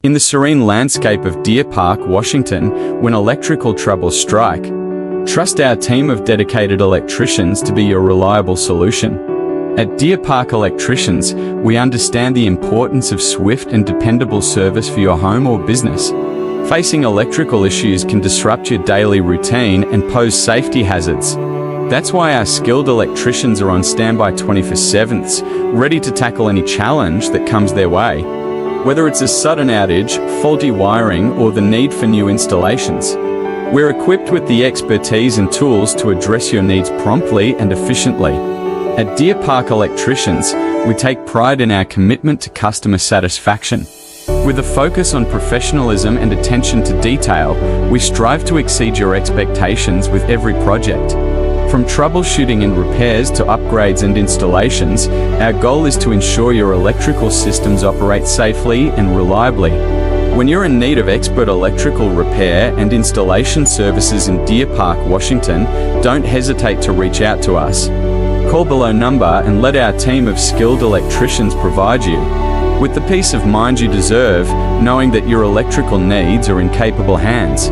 In the serene landscape of Deer Park, Washington, when electrical troubles strike, trust our team of dedicated electricians to be your reliable solution. At Deer Park Electricians, we understand the importance of swift and dependable service for your home or business. Facing electrical issues can disrupt your daily routine and pose safety hazards. That's why our skilled electricians are on standby 24/7, ready to tackle any challenge that comes their way. Whether it's a sudden outage, faulty wiring, or the need for new installations, we're equipped with the expertise and tools to address your needs promptly and efficiently. At Deer Park Electricians, we take pride in our commitment to customer satisfaction. With a focus on professionalism and attention to detail, we strive to exceed your expectations with every project. From troubleshooting and repairs to upgrades and installations, our goal is to ensure your electrical systems operate safely and reliably. When you're in need of expert electrical repair and installation services in Deer Park, Washington, don't hesitate to reach out to us. Call below number and let our team of skilled electricians provide you with the peace of mind you deserve, knowing that your electrical needs are in capable hands.